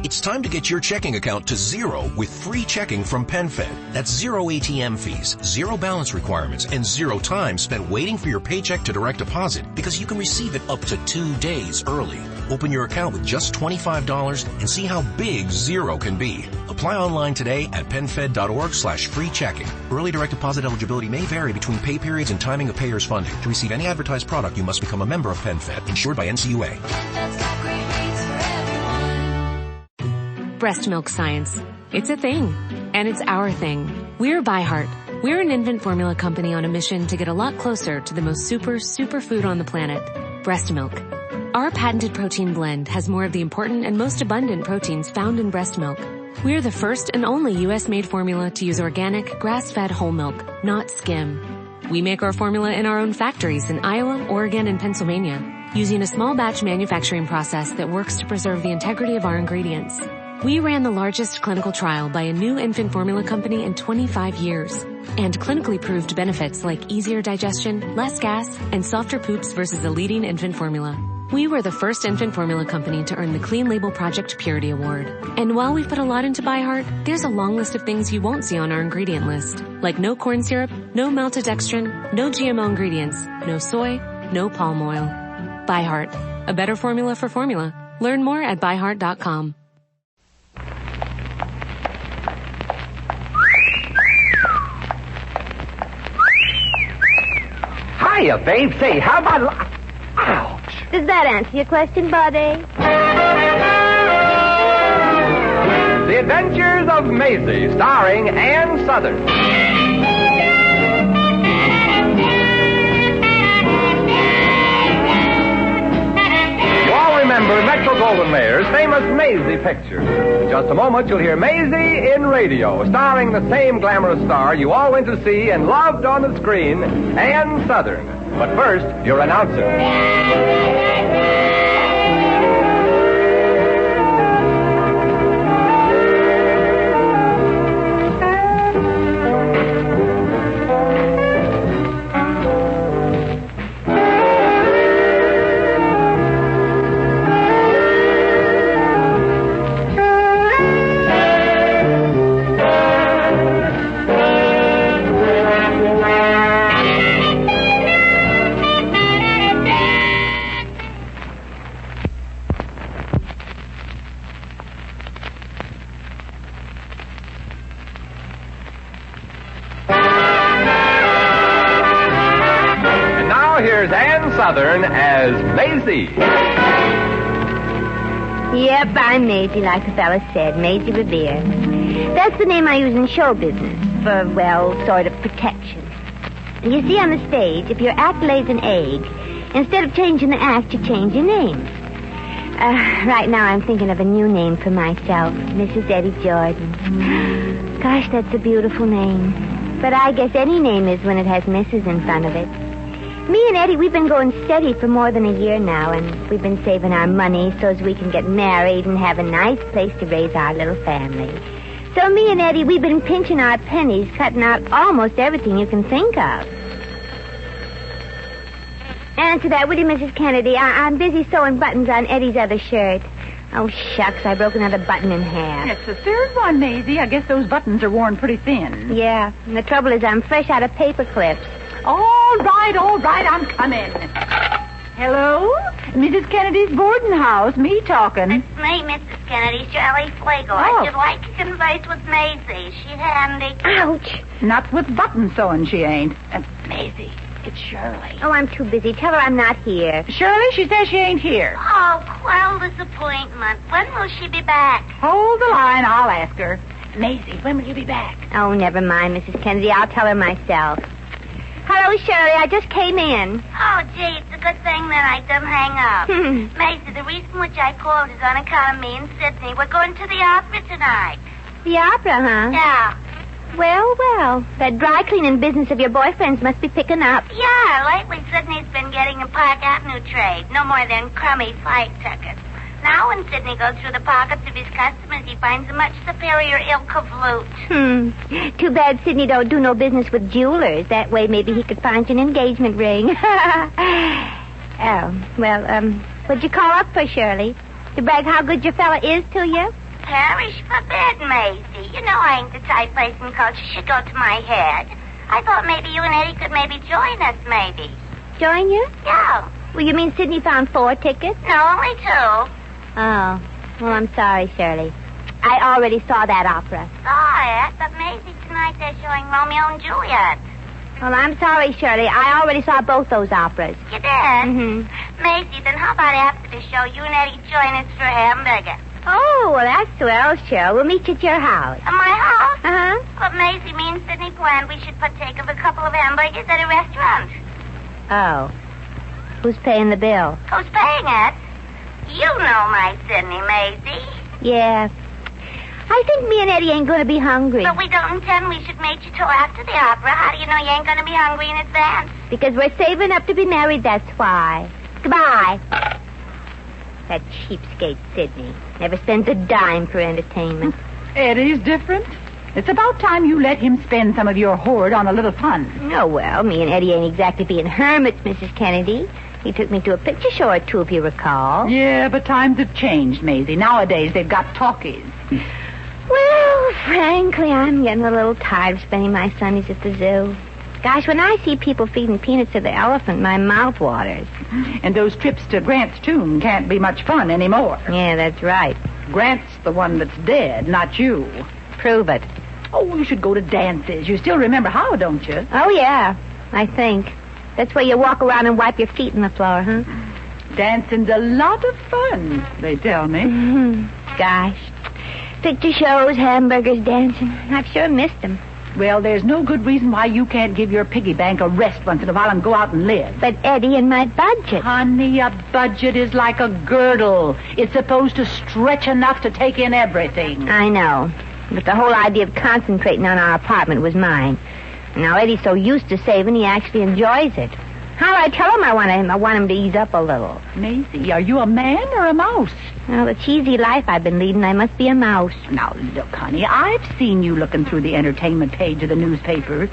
It's time to get your checking account to zero with free checking from PenFed. That's zero ATM fees, zero balance requirements, and zero time spent waiting for your paycheck to direct deposit because you can receive it up to 2 days early. Open your account with just $25 and see how big zero can be. Apply online today at PenFed.org/free checking. Early direct deposit eligibility may vary between pay periods and timing of payers' funding. To receive any advertised product, you must become a member of PenFed, insured by NCUA. Breast milk science. It's a thing. And it's our thing. We're ByHeart. We're an infant formula company on a mission to get a lot closer to the most super food on the planet, breast milk. Our patented protein blend has more of the important and most abundant proteins found in breast milk. We're the first and only U.S.-made formula to use organic, grass-fed whole milk, not skim. We make our formula in our own factories in Iowa, Oregon, and Pennsylvania, using a small batch manufacturing process that works to preserve the integrity of our ingredients. We ran the largest clinical trial by a new infant formula company in 25 years and clinically proved benefits like easier digestion, less gas, and softer poops versus a leading infant formula. We were the first infant formula company to earn the Clean Label Project Purity Award. And while we've put a lot into ByHeart, there's a long list of things you won't see on our ingredient list, like no corn syrup, no maltodextrin, no GMO ingredients, no soy, no palm oil. ByHeart, a better formula for formula. Learn more at byheart.com. Hiya, babe. Say, how about... Ouch. Does that answer your question, Buddy? The Adventures of Maisie, starring Ann Southern. You all remember Metro-Goldwyn-Mayer's famous Maisie picture. In just a moment, you'll hear Maisie in radio, starring the same glamorous star you all went to see and loved on the screen, Ann Southern. But first, your announcer. Southern as Maisie. Yep, I'm Maisie, like the fella said, Maisie Revere. That's the name I use in show business for, well, sort of protection. And you see, on the stage, if your act lays an egg, instead of changing the act, you change your name. Right now I'm thinking of a new name for myself, Mrs. Eddie Jordan. Gosh, that's a beautiful name. But I guess any name is when it has Mrs. in front of it. Me and Eddie, we've been going steady for more than a year now, and we've been saving our money so as we can get married and have a nice place to raise our little family. So me and Eddie, we've been pinching our pennies, cutting out almost everything you can think of. Answer that, will you, Mrs. Kennedy? I'm busy sewing buttons on Eddie's other shirt. Oh, shucks, I broke another button in half. That's the third one, Maisie. I guess those buttons are worn pretty thin. Yeah, and the trouble is I'm fresh out of paper clips. All right, I'm coming. Hello? Mrs. Kennedy's boarding house. Me talking. It's me, Mrs. Kennedy, Shirley Flegel. Oh. I should like to converse with Maisie. She's handy. Ouch. Not with button sewing, she ain't. Maisie, it's Shirley. Oh, I'm too busy. Tell her I'm not here. Shirley, she says she ain't here. Oh, quell disappointment. When will she be back? Hold the line, I'll ask her. Maisie, when will you be back? Oh, never mind, Mrs. Kennedy. I'll tell her myself. Hello, Shirley. I just came in. Oh, gee, it's a good thing that I didn't hang up. Maisie, the reason which I called is on account of me and Sydney. We're going to the opera tonight. The opera, huh? Yeah. Well. That dry cleaning business of your boyfriend's must be picking up. Yeah, lately Sydney's been getting a Park Avenue trade. No more than crummy flight tickets. Now when Sydney goes through the pockets of his customers, he finds a much superior ilk of loot. Too bad Sydney don't do no business with jewelers. That way maybe he could find you an engagement ring. What'd you call up for, Shirley? To brag how good your fella is to you? parish forbid, Maisie. You know I ain't the type placing culture should go to my head. I thought maybe you and Eddie could maybe join us, maybe. Join you? Yeah. Well, you mean Sydney found 4 tickets? No, only 2. Oh. Well, I'm sorry, Shirley. I already saw that opera. Saw it, but Maisie, tonight they're showing Romeo and Juliet. Well, I'm sorry, Shirley. I already saw both those operas. You did? Mm-hmm. Maisie, then how about after the show, you and Eddie join us for a hamburger? Oh, well, that's swell, Cheryl. We'll meet you at your house. At my house? Uh-huh. But Maisie, me and Sydney planned we should partake of a couple of hamburgers at a restaurant. Oh. Who's paying the bill? Who's paying it? You know my Sydney, Maisie. Yeah. I think me and Eddie ain't going to be hungry. But we don't intend we should meet you till after the opera. How do you know you ain't going to be hungry in advance? Because we're saving up to be married, that's why. Goodbye. That cheapskate Sydney never spends a dime for entertainment. Eddie's different. It's about time you let him spend some of your hoard on a little fun. Oh, well, me and Eddie ain't exactly being hermits, Mrs. Kennedy. He took me to a picture show or 2, if you recall. Yeah, but times have changed, Maisie. Nowadays, they've got talkies. Well, frankly, I'm getting a little tired of spending my Sundays at the zoo. Gosh, when I see people feeding peanuts to the elephant, my mouth waters. And those trips to Grant's tomb can't be much fun anymore. Yeah, that's right. Grant's the one that's dead, not you. Prove it. Oh, you should go to dances. You still remember how, don't you? Oh, yeah, I think. That's where you walk around and wipe your feet on the floor, huh? Dancing's a lot of fun, they tell me. Mm-hmm. Gosh. Picture shows, hamburgers, dancing. I've sure missed them. Well, there's no good reason why you can't give your piggy bank a rest once in a while and go out and live. But, Eddie, in my budget. Honey, a budget is like a girdle. It's supposed to stretch enough to take in everything. I know. But the whole idea of concentrating on our apartment was mine. Now, Eddie's so used to saving, he actually enjoys it. How do I tell him I want him to ease up a little? Maisie, are you a man or a mouse? Well, the cheesy life I've been leading, I must be a mouse. Now, look, honey, I've seen you looking through the entertainment page of the newspaper.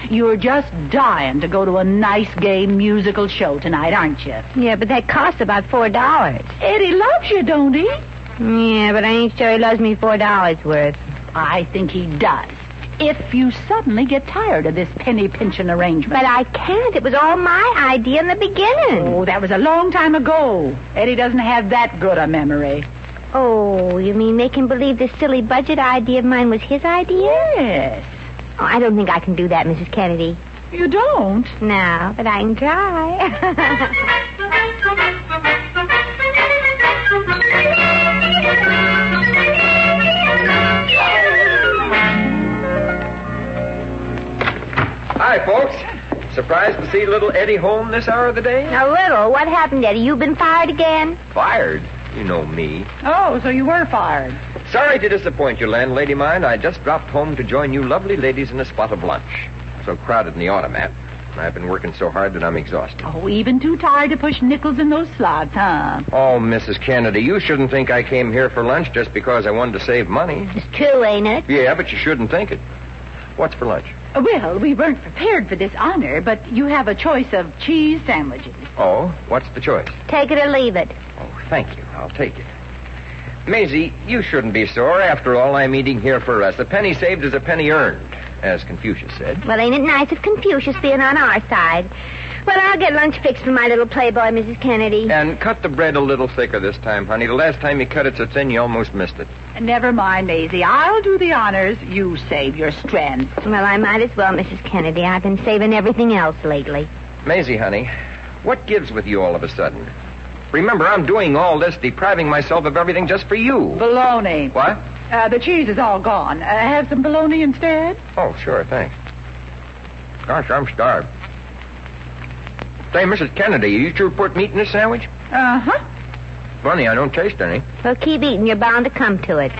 You're just dying to go to a nice, gay musical show tonight, aren't you? Yeah, but that costs about $4. Eddie loves you, don't he? Yeah, but I ain't sure he loves me $4 worth. I think he does. If you suddenly get tired of this penny-pinching arrangement. But I can't. It was all my idea in the beginning. Oh, that was a long time ago. Eddie doesn't have that good a memory. Oh, you mean make him believe this silly budget idea of mine was his idea? Yes. Oh, I don't think I can do that, Mrs. Kennedy. You don't? No, but I can try. Hi, folks. Surprised to see little Eddie home this hour of the day? A little. What happened, Eddie? You been fired again? Fired? You know me. Oh, so you were fired. Sorry to disappoint you, landlady mine. I just dropped home to join you lovely ladies in a spot of lunch. So crowded in the automat. I've been working so hard that I'm exhausted. Oh, even too tired to push nickels in those slots, huh? Oh, Mrs. Kennedy, you shouldn't think I came here for lunch just because I wanted to save money. It's true, ain't it? Yeah, but you shouldn't think it. What's for lunch? Well, we weren't prepared for this honor, but you have a choice of cheese sandwiches. Oh, what's the choice? Take it or leave it. Oh, thank you. I'll take it. Maisie, you shouldn't be sore. After all, I'm eating here for us. A penny saved is a penny earned, as Confucius said. Well, ain't it nice of Confucius being on our side? Well, I'll get lunch fixed for my little playboy, Mrs. Kennedy. And cut the bread a little thicker this time, honey. The last time you cut it so thin, you almost missed it. Never mind, Maisie. I'll do the honors. You save your strength. Well, I might as well, Mrs. Kennedy. I've been saving everything else lately. Maisie, honey, what gives with you all of a sudden? Remember, I'm doing all this, depriving myself of everything just for you. Bologna. What? The cheese is all gone. Have some bologna instead? Oh, sure, thanks. Gosh, I'm starved. Say, Mrs. Kennedy, you sure put meat in this sandwich? Uh-huh. Funny, I don't taste any. Well, keep eating. You're bound to come to it.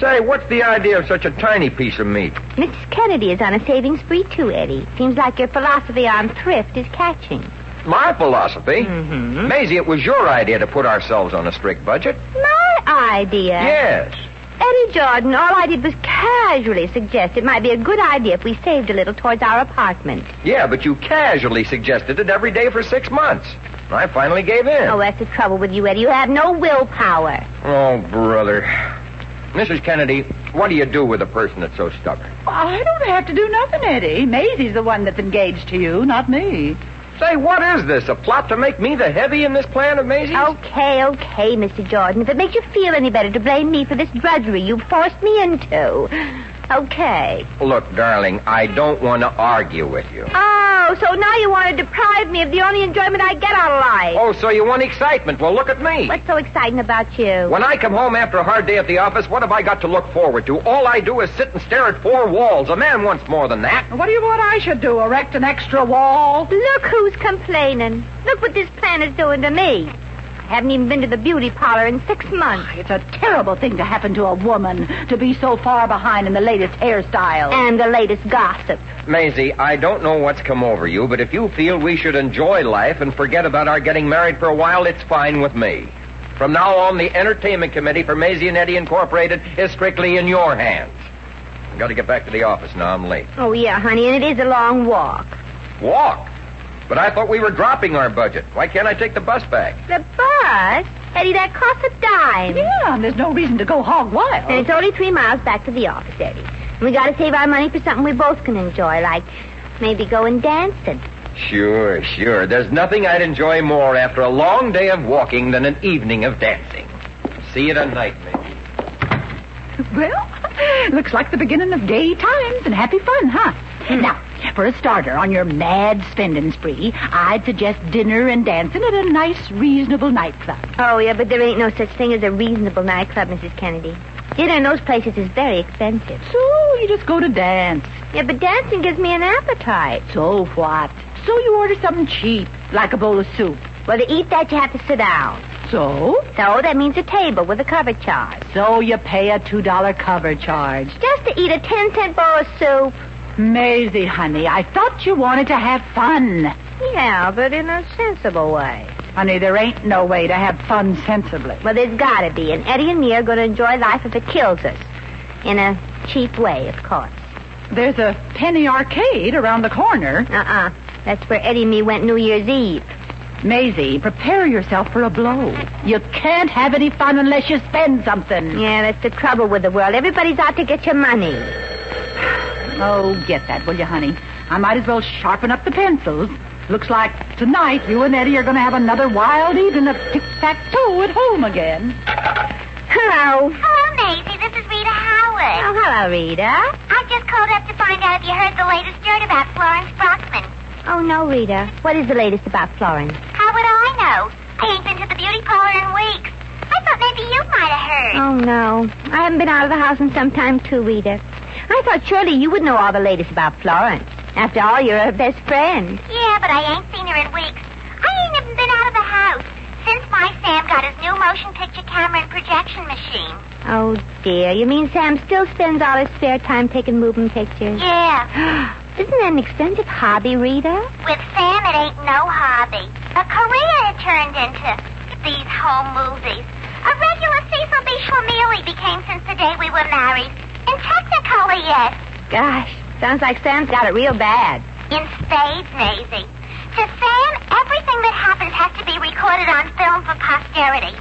Say, what's the idea of such a tiny piece of meat? Mrs. Kennedy is on a saving spree, too, Eddie. Seems like your philosophy on thrift is catching. My philosophy? Mm-hmm. Maisie, it was your idea to put ourselves on a strict budget. My idea? Yes. Eddie Jordan, all I did was casually suggest it might be a good idea if we saved a little towards our apartment. Yeah, but you casually suggested it every day for 6 months. I finally gave in. Oh, that's the trouble with you, Eddie. You have no willpower. Oh, brother. Mrs. Kennedy, what do you do with a person that's so stubborn? I don't have to do nothing, Eddie. Maisie's the one that's engaged to you, not me. Say, what is this? A plot to make me the heavy in this plan of Maisie's? Okay, Mr. Jordan. If it makes you feel any better to blame me for this drudgery you forced me into. Okay. Look, darling, I don't want to argue with you. Oh, so now you want to deprive me of the only enjoyment I get out of life. Oh, so you want excitement? Well, look at me. What's so exciting about you? When I come home after a hard day at the office, what have I got to look forward to? All I do is sit and stare at four walls. A man wants more than that. What do you want I should do? Erect an extra wall? Look who's complaining. Look what this plan is doing to me. I haven't even been to the beauty parlor in 6 months. It's a terrible thing to happen to a woman, to be so far behind in the latest hairstyle. And the latest gossip. Maisie, I don't know what's come over you, but if you feel we should enjoy life and forget about our getting married for a while, it's fine with me. From now on, the entertainment committee for Maisie and Eddie Incorporated is strictly in your hands. I've got to get back to the office now. I'm late. Oh, yeah, honey, and it is a long walk. Walk? But I thought we were dropping our budget. Why can't I take the bus back? The bus? Eddie, that costs a dime. Yeah, and there's no reason to go hog wild. And it's only 3 miles back to the office, Eddie. And we got to save our money for something we both can enjoy, like maybe going dancing. Sure. There's nothing I'd enjoy more after a long day of walking than an evening of dancing. See you tonight, Maisie. Well, looks like the beginning of gay times and happy fun, huh? Now, for a starter, on your mad spending spree, I'd suggest dinner and dancing at a nice, reasonable nightclub. Oh, yeah, but there ain't no such thing as a reasonable nightclub, Mrs. Kennedy. Dinner in those places is very expensive. So you just go to dance. Yeah, but dancing gives me an appetite. So what? So you order something cheap, like a bowl of soup. Well, to eat that, you have to sit down. So? So that means a table with a cover charge. So you pay a $2 cover charge. Just to eat a 10-cent bowl of soup. Maisie, honey, I thought you wanted to have fun. Yeah, but in a sensible way. Honey, there ain't no way to have fun sensibly. Well, there's got to be, and Eddie and me are going to enjoy life if it kills us. In a cheap way, of course. There's a penny arcade around the corner. That's where Eddie and me went New Year's Eve. Maisie, prepare yourself for a blow. You can't have any fun unless you spend something. Yeah, that's the trouble with the world. Everybody's out to get your money. Oh, get that, will you, honey? I might as well sharpen up the pencils. Looks like tonight you and Eddie are going to have another wild evening of tic-tac-toe at home again. Hello. Hello, Maisie. This is Rita Howard. Oh, hello, Rita. I just called up to find out if you heard the latest dirt about Florence Brockman. Oh, no, Rita. What is the latest about Florence? How would I know? I ain't been to the beauty parlor in weeks. I thought maybe you might have heard. Oh, no. I haven't been out of the house in some time, too, Rita. I thought surely you would know all the latest about Florence. After all, you're her best friend. Yeah, but I ain't seen her in weeks. I ain't even been out of the house since my Sam got his new motion picture camera and projection machine. Oh, dear. You mean Sam still spends all his spare time taking moving pictures? Yeah. Isn't that an expensive hobby, Rita? With Sam, it ain't no hobby. A career it turned into these home movies. A regular Cecil B. Schlemieli became since the day we were married. In Technicolor, yes. Gosh, sounds like Sam's got it real bad. In spades, Maisie. To Sam, everything that happens has to be recorded on film for posterity.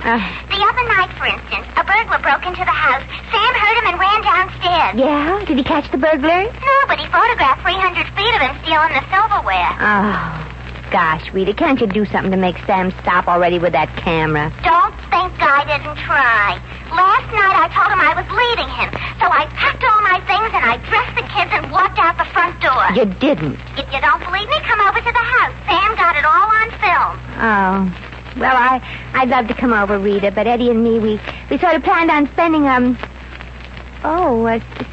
The other night, for instance, a burglar broke into the house. Sam heard him and ran downstairs. Yeah? Did he catch the burglar? No, but he photographed 300 feet of him stealing the silverware. Oh, gosh, Rita, can't you do something to make Sam stop already with that camera? Don't think I didn't try. Last night I told him I was leaving him, so I packed all my things and I dressed the kids and walked out the front door. You didn't. If you don't believe me, come over to the house. Sam got it all on film. Oh, well, I'd love to come over, Rita, but Eddie and me, we sort of planned on spending,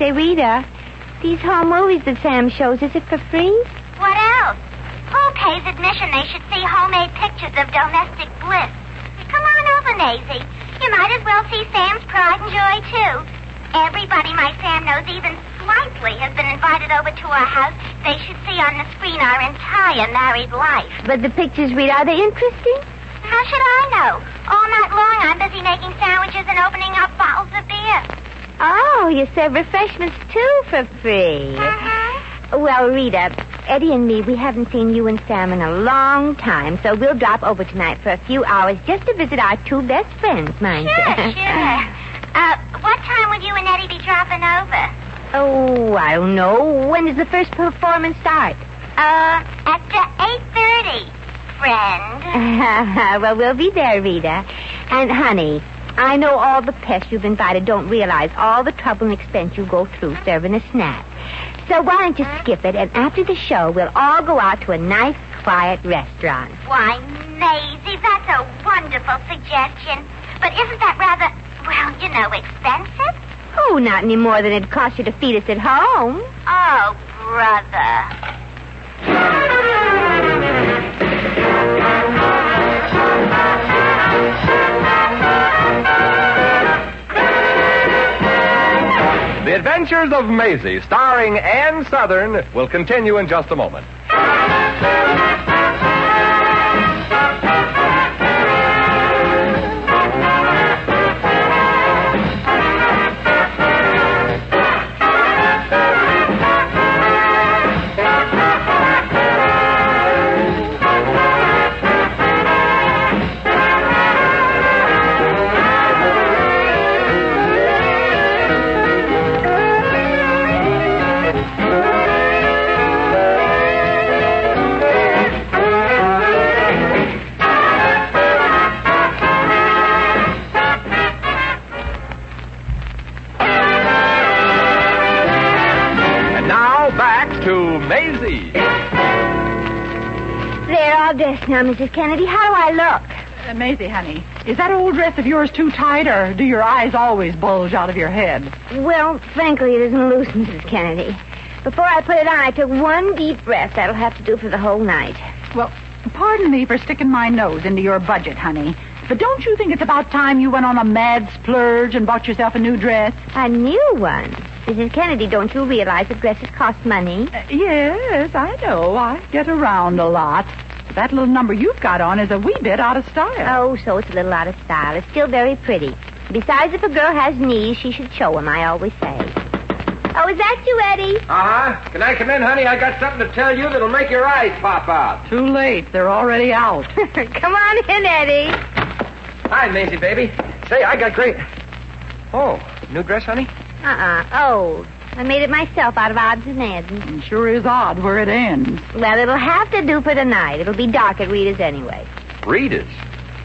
say, Rita, these home movies that Sam shows, is it for free? What else? Who pays admission they should see homemade pictures of domestic bliss? Come on over, Maisie. You might as well see Sam's pride and joy, too. Everybody my Sam knows even slightly has been invited over to our house. They should see on the screen our entire married life. But the pictures, Rita, are they interesting? How should I know? All night long I'm busy making sandwiches and opening up bottles of beer. Oh, you serve refreshments, too, for free. Well, Rita, Eddie and me, we haven't seen you and Sam in a long time, so we'll drop over tonight for a few hours just to visit our two best friends, mind you. Sure. What time would you Eddie be dropping over? Oh, I don't know. When does the first performance start? After 8:30, friend. Well, we'll be there, Rita. And, honey, I know all the pests you've invited don't realize all the trouble and expense you go through serving a snack. So why don't you skip it, and after the show, we'll all go out to a nice, quiet restaurant. Why, Maisie, that's a wonderful suggestion. But isn't that rather, expensive? Oh, not any more than it costs you to feed us at home. Oh, brother. The Adventures of Maisie, starring Ann Southern, will continue in just a moment. Maisie. They're all dressed now, Mrs. Kennedy. How do I look? Maisie, honey, is that old dress of yours too tight, or do your eyes always bulge out of your head? Well, frankly, it isn't loose, Mrs. Kennedy. Before I put it on, I took one deep breath. That'll have to do for the whole night. Well, pardon me for sticking my nose into your budget, honey, but don't you think it's about time you went on a mad splurge and bought yourself a new dress? A new one? Mrs. Kennedy, don't you realize that dresses cost money? Yes, I know. I get around a lot. But that little number you've got on is a wee bit out of style. Oh, so it's a little out of style. It's still very pretty. Besides, if a girl has knees, she should show them, I always say. Oh, is that you, Eddie? Uh-huh. Can I come in, honey? I got something to tell you that'll make your eyes pop out. Too late. They're already out. Come on in, Eddie. Hi, Maisie, baby. Say, I got great... Oh, new dress, honey? Old. I made it myself out of odds and ends. It sure is odd where it ends. Well, it'll have to do for tonight. It'll be dark at Rita's anyway. Rita's?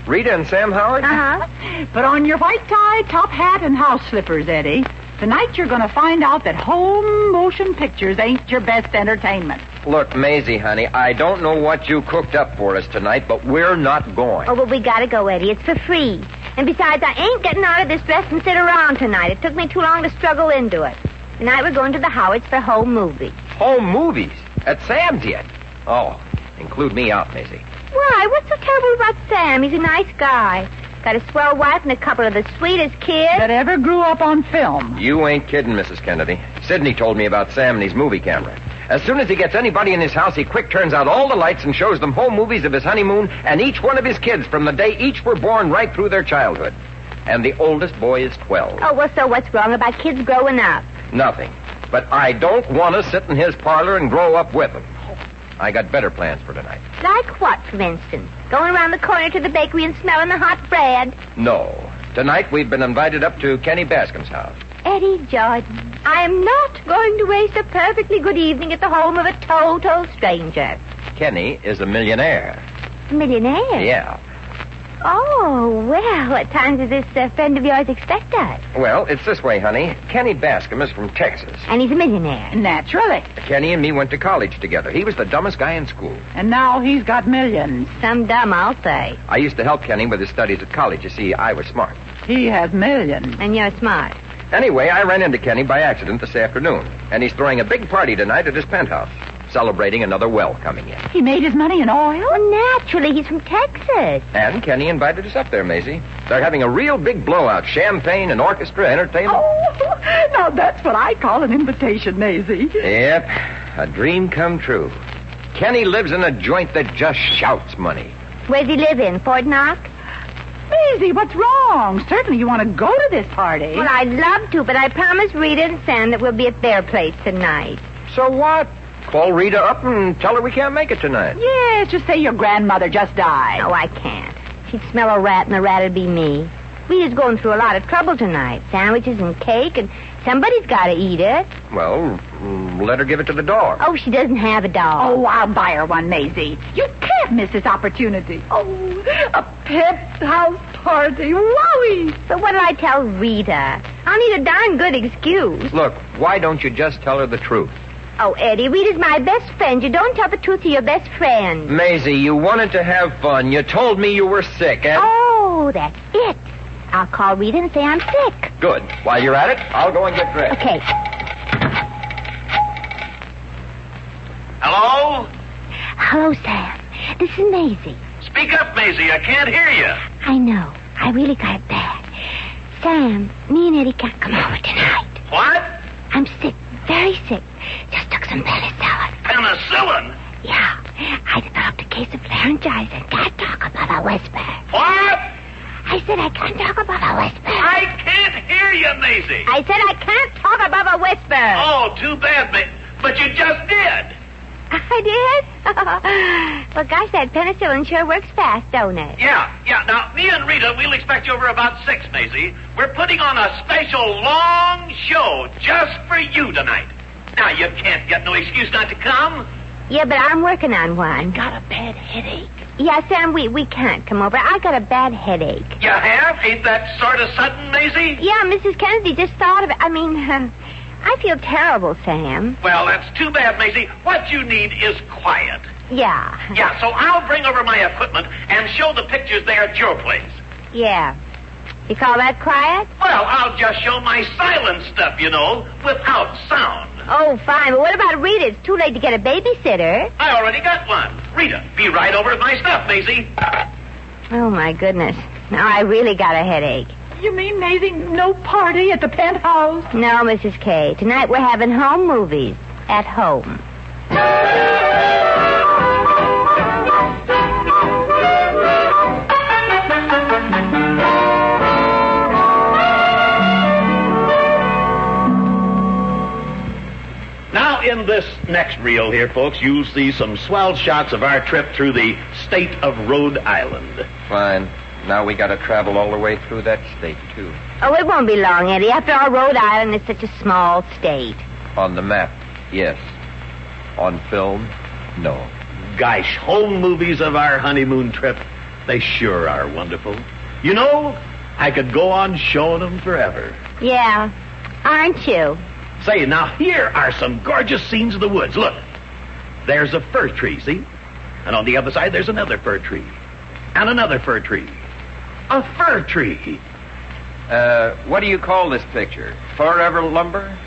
Rita and Sam Howard? Uh-huh. Put on your white tie, top hat, and house slippers, Eddie. Tonight you're going to find out that home motion pictures ain't your best entertainment. Look, Maisie, honey, I don't know what you cooked up for us tonight, but we're not going. Oh, well, we gotta go, Eddie. It's for free. And besides, I ain't getting out of this dress and sit around tonight. It took me too long to struggle into it. Tonight we're going to the Howards for home movies. Home movies? At Sam's yet? Oh, include me out, Maisie. Why? What's so terrible about Sam? He's a nice guy. Got a swell wife and a couple of the sweetest kids. That ever grew up on film. You ain't kidding, Mrs. Kennedy. Sidney told me about Sam and his movie camera. As soon as he gets anybody in his house, he quick turns out all the lights and shows them home movies of his honeymoon and each one of his kids from the day each were born right through their childhood. And the oldest boy is 12. Oh, well, so what's wrong about kids growing up? Nothing. But I don't want to sit in his parlor and grow up with him. I got better plans for tonight. Like what, for instance? Going around the corner to the bakery and smelling the hot bread? No. Tonight we've been invited up to Kenny Bascom's house. Eddie Jordan, I am not going to waste a perfectly good evening at the home of a total stranger. Kenny is a millionaire. A millionaire? Yeah. Oh, well, what time does this friend of yours expect us? Well, it's this way, honey. Kenny Bascom is from Texas. And he's a millionaire. Naturally. Kenny and me went to college together. He was the dumbest guy in school. And now he's got millions. Some dumb, I'll say. I used to help Kenny with his studies at college. You see, I was smart. He has millions. And you're smart. Anyway, I ran into Kenny by accident this afternoon. And he's throwing a big party tonight at his penthouse, celebrating another well coming in. He made his money in oil? Well, naturally, he's from Texas. And Kenny invited us up there, Maisie. They're having a real big blowout. Champagne and orchestra, entertainment. Oh, now that's what I call an invitation, Maisie. Yep, a dream come true. Kenny lives in a joint that just shouts money. Where's he live in, Fort Knox? Maisie, what's wrong? Certainly you want to go to this party. Well, I'd love to, but I promised Rita and Sam that we'll be at their place tonight. So what? Call Rita up and tell her we can't make it tonight. Yes, just say your grandmother just died. No, I can't. She'd smell a rat, and the rat'd be me. Rita's going through a lot of trouble tonight. Sandwiches and cake, and somebody's got to eat it. Well, let her give it to the dog. Oh, she doesn't have a dog. Oh, I'll buy her one, Maisie. You can't miss this opportunity. Oh, a pet house party. Wowie! But what'll I tell Rita? I'll need a darn good excuse. Look, why don't you just tell her the truth? Oh, Eddie, Rita's my best friend. You don't tell the truth to your best friend. Maisie, you wanted to have fun. You told me you were sick, and... Oh, that's it. I'll call Rita and say I'm sick. Good. While you're at it, I'll go and get dressed. Okay. Hello? Hello, Sam. This is Maisie. Speak up, Maisie. I can't hear you. I know. I really got it bad. Sam, me and Eddie can't come over tonight. What? I'm sick. Very sick. Just took some penicillin. Penicillin? Yeah. I developed a case of laryngitis and can't talk above a whisper. What? I said I can't talk above a whisper. I can't hear you, Maisie. I said I can't talk above a whisper. Oh, too bad, but you just did. I did? Well, gosh, that penicillin sure works fast, don't it? Yeah. Now, me and Rita, we'll expect you over about 6, Maisie. We're putting on a special long show just for you tonight. Now, you can't get no excuse not to come. Yeah, but I'm working on one. Got a bad headache. Yeah, Sam, we can't come over. I got a bad headache. You have? Ain't that sort of sudden, Maisie? Yeah, Mrs. Kennedy just thought of it. I mean, I feel terrible, Sam. Well, that's too bad, Maisie. What you need is quiet. Yeah. Yeah, so I'll bring over my equipment and show the pictures there at your place. Yeah. You call that quiet? Well, I'll just show my silent stuff, without sound. Oh, fine. But what about Rita? It's too late to get a babysitter. I already got one. Rita, be right over with my stuff, Maisie. Oh, my goodness. Now I really got a headache. You mean, Maisie, no party at the penthouse? No, Mrs. K. Tonight we're having home movies. At home. Now, in this next reel here, folks, you'll see some swell shots of our trip through the state of Rhode Island. Fine. Now we got to travel all the way through that state, too. Oh, it won't be long, Eddie. After all, Rhode Island is such a small state. On the map, yes. On film, no. Gosh, home movies of our honeymoon trip, they sure are wonderful. I could go on showing them forever. Yeah, aren't you? Say, now here are some gorgeous scenes of the woods. Look, there's a fir tree, see? And on the other side, there's another fir tree. And another fir tree. A fir tree. What do you call this picture? Forever lumber?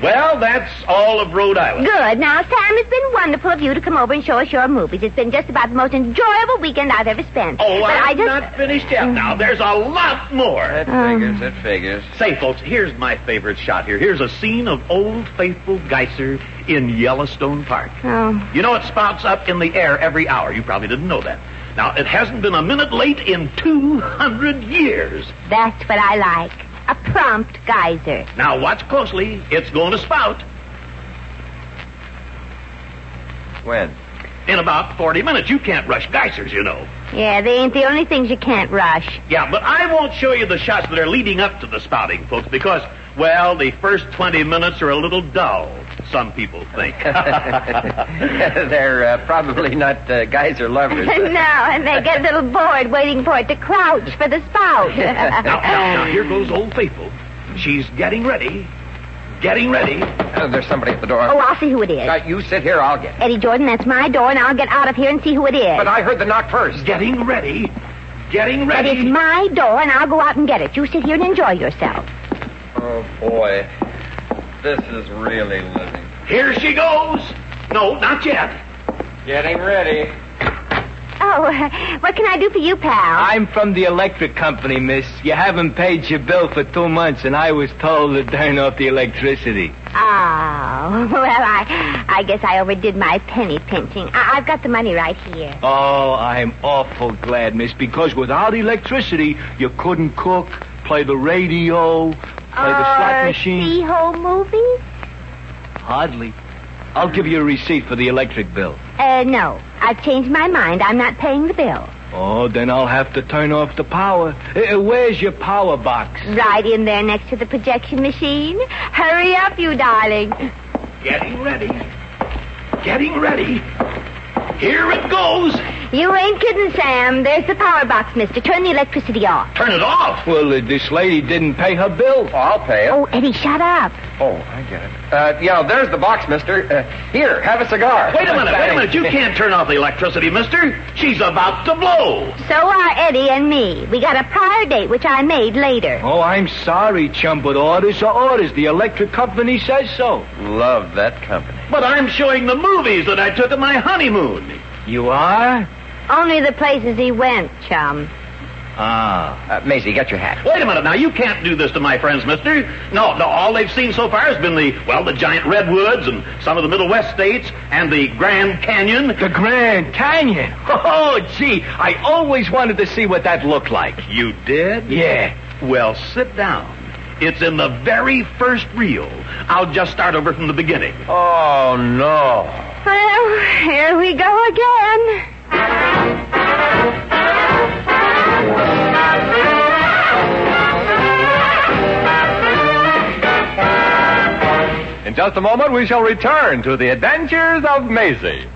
Well, that's all of Rhode Island. Good. Now, Sam, it's been wonderful of you to come over and show us your movies. It's been just about the most enjoyable weekend I've ever spent. Oh, but I'm not finished yet now. There's a lot more. That figures. Say, folks, here's my favorite shot here. Here's a scene of Old Faithful Geyser in Yellowstone Park. Oh. It spouts up in the air every hour. You probably didn't know that. Now, it hasn't been a minute late in 200 years. That's what I like. A prompt geyser. Now, watch closely. It's going to spout. When? In about 40 minutes. You can't rush geysers, Yeah, they ain't the only things you can't rush. Yeah, but I won't show you the shots that are leading up to the spouting, folks, because, well, the first 20 minutes are a little dull, some people think. They're probably not geyser lovers. No, and they get a little bored waiting for it to crouch for the spout. Now, here goes Old Faithful. She's getting ready. There's somebody at the door. Oh, I'll see who it is. You sit here, I'll get it. Eddie Jordan, that's my door, and I'll get out of here and see who it is. But I heard the knock first. Getting ready. But it's my door, and I'll go out and get it. You sit here and enjoy yourself. Oh, boy. This is really living. Here she goes. No, not yet. Getting ready. Oh, what can I do for you, pal? I'm from the electric company, miss. You haven't paid your bill for 2 months, and I was told to turn off the electricity. Oh, well, I guess I overdid my penny pinching. I've got the money right here. Oh, I'm awful glad, miss, because without electricity, you couldn't cook, play the radio, play the slot machine. See home movies? Hardly. I'll give you a receipt for the electric bill. No. I've changed my mind. I'm not paying the bill. Oh, then I'll have to turn off the power. Where's your power box? Right in there next to the projection machine. Hurry up, you darling. Getting ready. Getting ready. Here it goes. You ain't kidding, Sam. There's the power box, mister. Turn the electricity off. Turn it off. Well, this lady didn't pay her bill. Oh, I'll pay it. Oh, Eddie, shut up. Oh, I get it. There's the box, mister. Here, have a cigar. Wait a minute. You can't turn off the electricity, mister. She's about to blow. So are Eddie and me. We got a prior date, which I made later. Oh, I'm sorry, chum, but orders are orders. The electric company says so. Love that company. But I'm showing the movies that I took at my honeymoon. You are? Only the places he went, chum. Maisie, get your hat. Wait a minute now. You can't do this to my friends, mister. No, all they've seen so far has been the giant redwoods and some of the Middle West states and the Grand Canyon. The Grand Canyon? Oh, gee, I always wanted to see what that looked like. You did? Yeah. Well, sit down. It's in the very first reel. I'll just start over from the beginning. Oh, no. Well, here we go again. In just a moment, we shall return to the adventures of Maisie.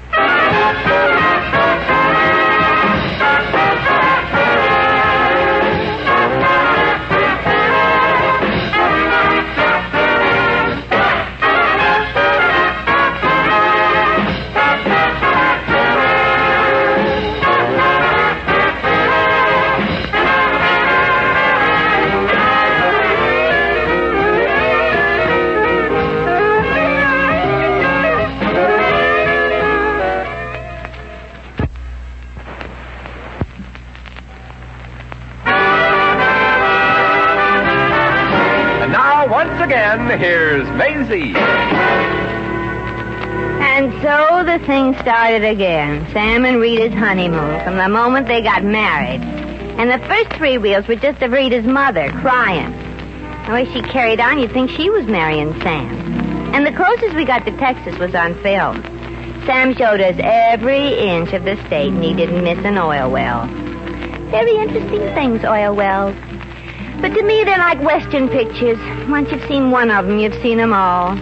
Once again, here's Maisie. And so the thing started again. Sam and Rita's honeymoon from the moment they got married. And the first 3 reels were just of Rita's mother crying. The way she carried on, you'd think she was marrying Sam. And the closest we got to Texas was on film. Sam showed us every inch of the state, and he didn't miss an oil well. Very interesting things, oil wells. But to me, they're like Western pictures. Once you've seen one of them, you've seen them all.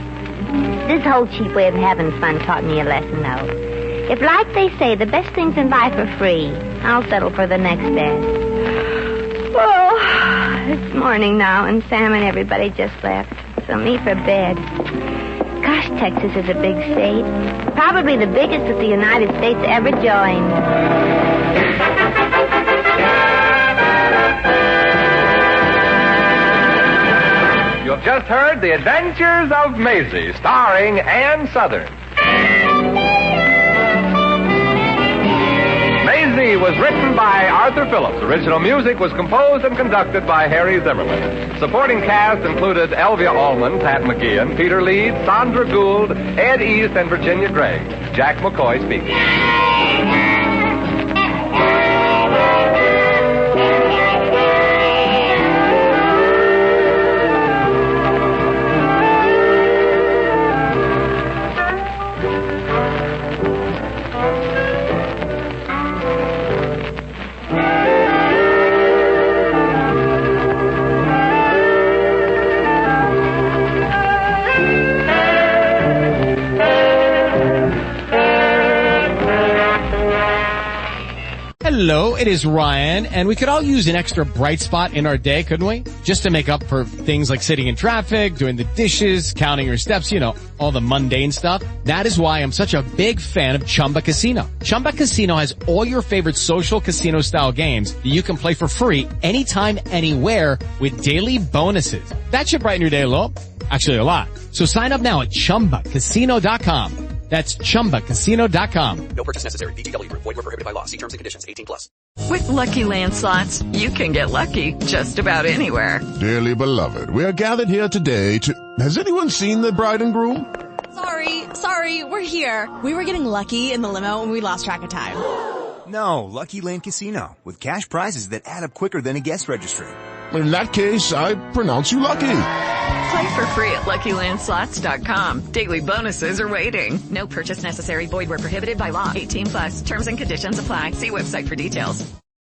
This whole cheap way of having fun taught me a lesson, though. If, like they say, the best things in life are free, I'll settle for the next best. Oh, it's morning now, and Sam and everybody just left. So me for bed. Gosh, Texas is a big state. Probably the biggest that the United States ever joined. You have just heard The Adventures of Maisie, starring Ann Sothern. Maisie was written by Arthur Phillips. Original music was composed and conducted by Harry Zimmerman. Supporting cast included Elvia Allman, Pat McGeehan, Peter Leeds, Sandra Gould, Ed East, and Virginia Gregg. Jack McCoy speaking. Hello, it is Ryan, and we could all use an extra bright spot in our day, couldn't we? Just to make up for things like sitting in traffic, doing the dishes, counting your steps, you know, all the mundane stuff. That is why I'm such a big fan of Chumba Casino. Chumba Casino has all your favorite social casino-style games that you can play for free anytime, anywhere with daily bonuses. That should brighten your day a little. Actually, a lot. So sign up now at ChumbaCasino.com. That's ChumbaCasino.com. No purchase necessary. VGW Group. Void where prohibited by law. See terms and conditions. 18+. With Lucky Land Slots, you can get lucky just about anywhere. Dearly beloved, we are gathered here today to... Has anyone seen the bride and groom? Sorry, we're here. We were getting lucky in the limo and we lost track of time. No, Lucky Land Casino. With cash prizes that add up quicker than a guest registry. In that case, I pronounce you lucky. Play for free at LuckyLandSlots.com. Daily bonuses are waiting. No purchase necessary. Void where prohibited by law. 18+. Terms and conditions apply. See website for details.